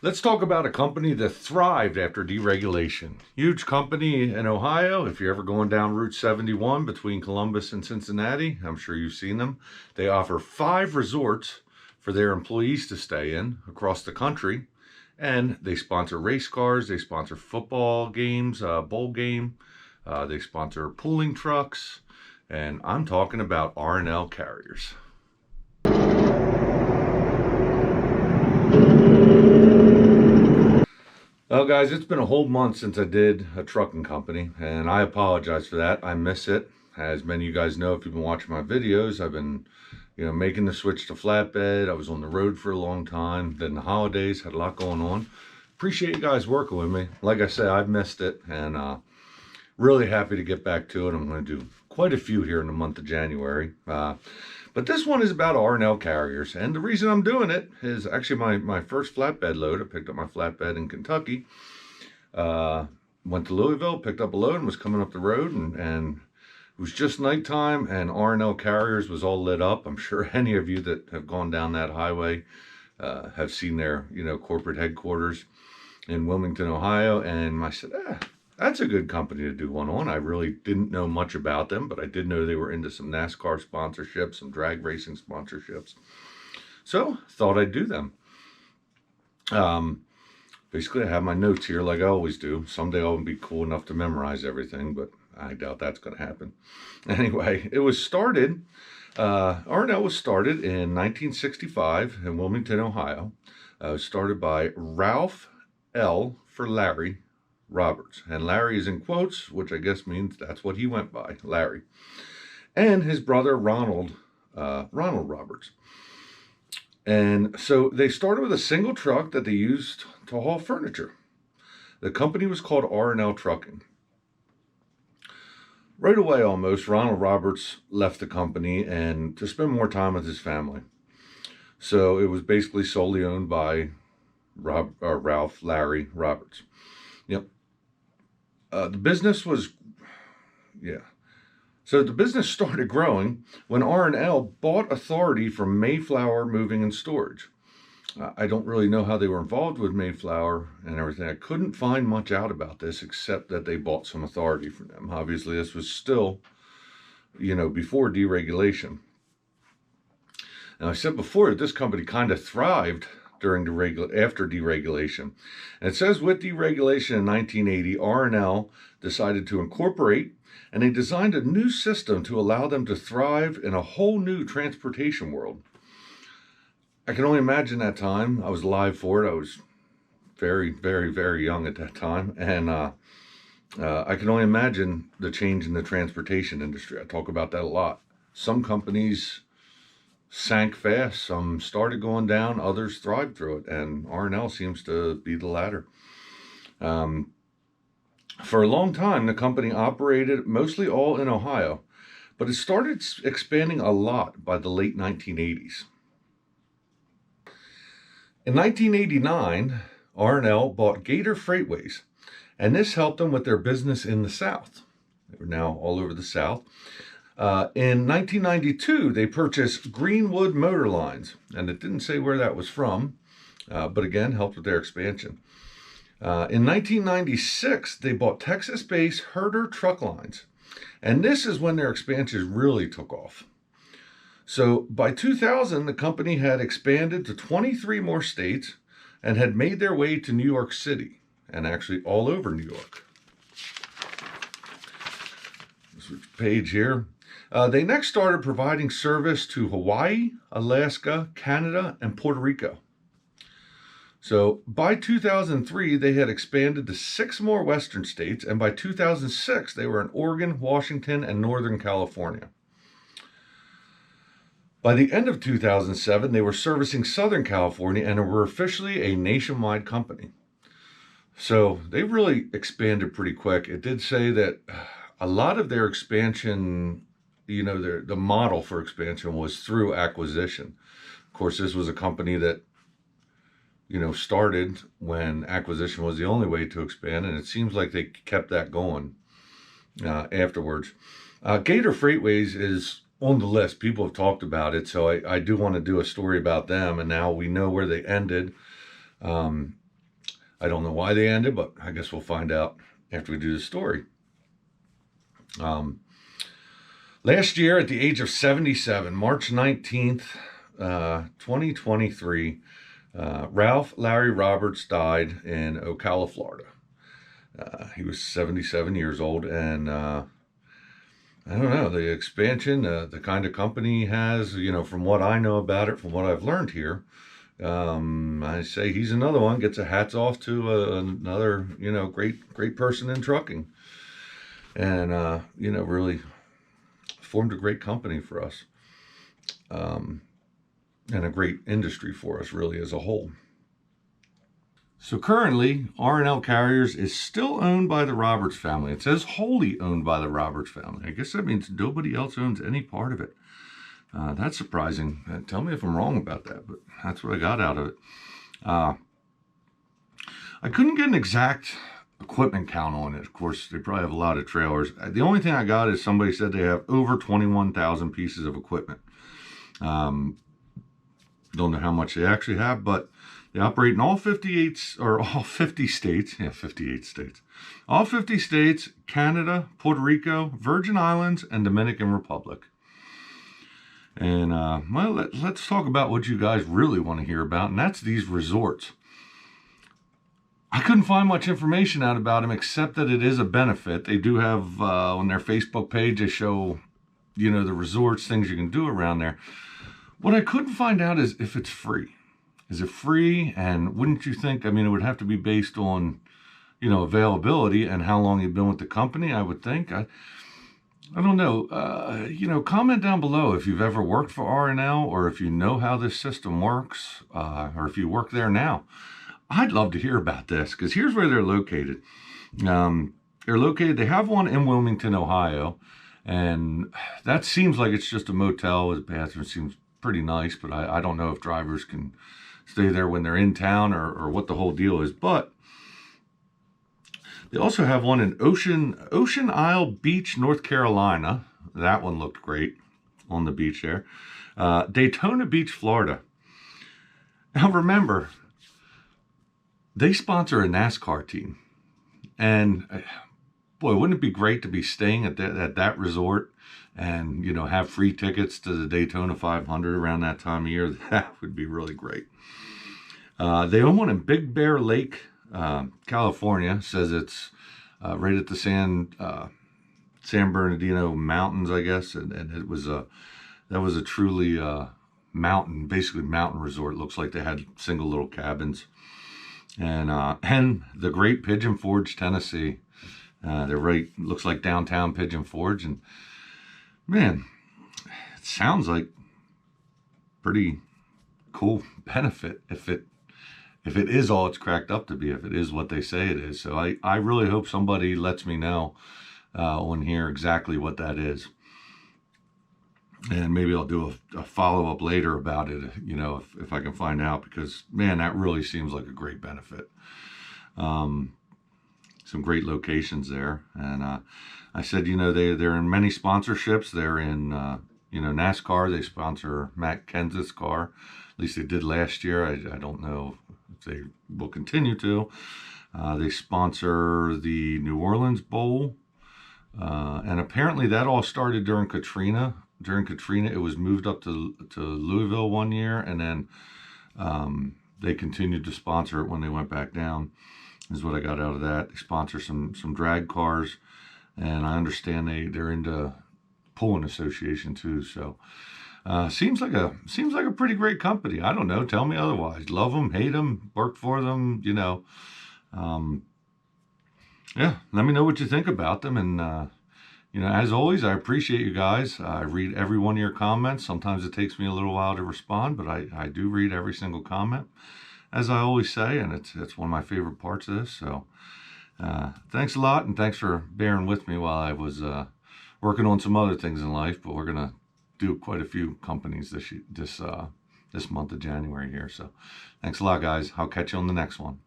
Let's talk about a company that thrived after deregulation. Huge company in Ohio. If you're ever going down Route 71 between Columbus and Cincinnati, I'm sure you've seen them. They offer 5 resorts for their employees to stay in across the country. And they sponsor race cars, they sponsor football games, bowl game, they sponsor pooling trucks, and I'm talking about R+L Carriers. Well, guys, it's been a whole month since I did a trucking company, and I apologize for that. I miss it. As many of you guys know, if you've been watching my videos, I've been, making the switch to flatbed. I was on the road for a long time. Then the holidays, had a lot going on. Appreciate you guys working with me. Like I said, I've missed it, and really happy to get back to it. I'm going to do quite a few here in the month of January. But this one is about R+L Carriers. And the reason I'm doing it is actually my first flatbed load. I picked up my flatbed in Kentucky. Went to Louisville, picked up a load, and was coming up the road. And it was just nighttime, and R+L Carriers was all lit up. I'm sure any of you that have gone down that highway have seen their, corporate headquarters in Wilmington, Ohio. And I said, that's a good company to do one on. I really didn't know much about them, but I did know they were into some NASCAR sponsorships, some drag racing sponsorships. So thought I'd do them. Basically, I have my notes here like I always do. Someday I'll be cool enough to memorize everything, but I doubt that's going to happen. Anyway, it was started, R+L was started in 1965 in Wilmington, Ohio. It was started by Ralph L. for Larry Roberts, and Larry is in quotes, which I guess means that's what he went by, Larry, and his brother Ronald Roberts. And so they started with a single truck that they used to haul furniture. The company was called R+L Trucking. Right away, almost, Ronald Roberts left the company and to spend more time with his family. So it was basically solely owned by Ralph Larry Roberts. Yep. The business was, So the business started growing when R+L bought authority from Mayflower Moving and Storage. I don't really know how they were involved with Mayflower and everything. I couldn't find much out about this except that they bought some authority from them. Obviously, this was still, before deregulation. Now, I said before that this company kind of thrived after deregulation. And it says with deregulation in 1980, R+L decided to incorporate, and they designed a new system to allow them to thrive in a whole new transportation world. I can only imagine that time. I was alive for it. I was very, very, very young at that time. And I can only imagine the change in the transportation industry. I talk about that a lot. Some companies sank fast, some started going down, others thrived through it, and R+L seems to be the latter. For a long time, the company operated mostly all in Ohio, but it started expanding a lot by the late 1980s. In 1989, R+L bought Gator Freightways, and this helped them with their business in the South. They were now all over the South. In 1992, they purchased Greenwood Motor Lines, and it didn't say where that was from, but again, helped with their expansion. In 1996, they bought Texas-based Herder Truck Lines, and this is when their expansion really took off. So by 2000, the company had expanded to 23 more states and had made their way to New York City, and actually all over New York. Switch page here. They next started providing service to Hawaii, Alaska, Canada, and Puerto Rico. So by 2003, they had expanded to 6 more Western states, and by 2006, they were in Oregon, Washington, and Northern California. By the end of 2007, they were servicing Southern California and were officially a nationwide company. So they really expanded pretty quick. It did say that a lot of their expansion, the model for expansion was through acquisition. Of course, this was a company that, started when acquisition was the only way to expand, and it seems like they kept that going afterwards. Gator Freightways is on the list. People have talked about it, so I do want to do a story about them, and now we know where they ended. I don't know why they ended, but I guess we'll find out after we do the story. Last year, at the age of 77, March 19th, 2023, Ralph Larry Roberts died in Ocala, Florida. He was 77 years old, and I don't know, the expansion, the kind of company he has, from what I know about it, from what I've learned here, I say he's another one, gets a hats off to another, great person in trucking. And, really formed a great company for us. And a great industry for us, really, as a whole. So currently, R+L Carriers is still owned by the Roberts family. It says wholly owned by the Roberts family. I guess that means nobody else owns any part of it. That's surprising. Tell me if I'm wrong about that, but that's what I got out of it. I couldn't get an exact equipment count on it. Of course, they probably have a lot of trailers. The only thing I got is somebody said they have over 21,000 pieces of equipment. Don't know how much they actually have, but they operate in all 50 states. Yeah, 58 states. All 50 states, Canada, Puerto Rico, Virgin Islands, and Dominican Republic. And, let's talk about what you guys really want to hear about, and that's these resorts. I couldn't find much information out about them except that it is a benefit. They do have, on their Facebook page, they show, the resorts, things you can do around there. What I couldn't find out is if it's free. Is it free? And wouldn't you think, it would have to be based on, availability and how long you've been with the company, I would think. I don't know. Comment down below if you've ever worked for R+L or if you know how this system works, or if you work there now. I'd love to hear about this, because here's where they're located. They have one in Wilmington, Ohio, and that seems like it's just a motel with a bathroom. Seems pretty nice, but I don't know if drivers can stay there when they're in town or what the whole deal is. But they also have one in Ocean Isle Beach, North Carolina. That one looked great on the beach there. Daytona Beach, Florida. Now remember, they sponsor a NASCAR team. And boy, wouldn't it be great to be staying at that resort and, have free tickets to the Daytona 500 around that time of year? That would be really great. They own one in Big Bear Lake, California. Says it's right at the San Bernardino Mountains, I guess. And that was a truly basically mountain resort. It looks like they had single little cabins. And the great Pigeon Forge, Tennessee. They're looks like downtown Pigeon Forge. And man, it sounds like pretty cool benefit if it is all it's cracked up to be, if it is what they say it is. So I really hope somebody lets me know on here exactly what that is. And maybe I'll do a follow-up later about it, if I can find out, because, man, that really seems like a great benefit. Some great locations there. And I said, they're in many sponsorships. They're in, NASCAR. They sponsor Matt Kenseth's car. At least they did last year. I don't know if they will continue to. They sponsor the New Orleans Bowl. And apparently that all started during Katrina. During Katrina, it was moved up to Louisville one year, and then they continued to sponsor it when they went back down, is what I got out of that. They sponsor some drag cars, and I understand they're into pulling association too. So seems like a pretty great company. I don't know. Tell me otherwise. Love them, hate them, work for them. Yeah. Let me know what you think about them, and as always, I appreciate you guys. I read every one of your comments. Sometimes it takes me a little while to respond, but I do read every single comment, as I always say, and it's one of my favorite parts of this. So thanks a lot, and thanks for bearing with me while I was working on some other things in life. But we're gonna do quite a few companies this month of January here. So thanks a lot, guys. I'll catch you on the next one.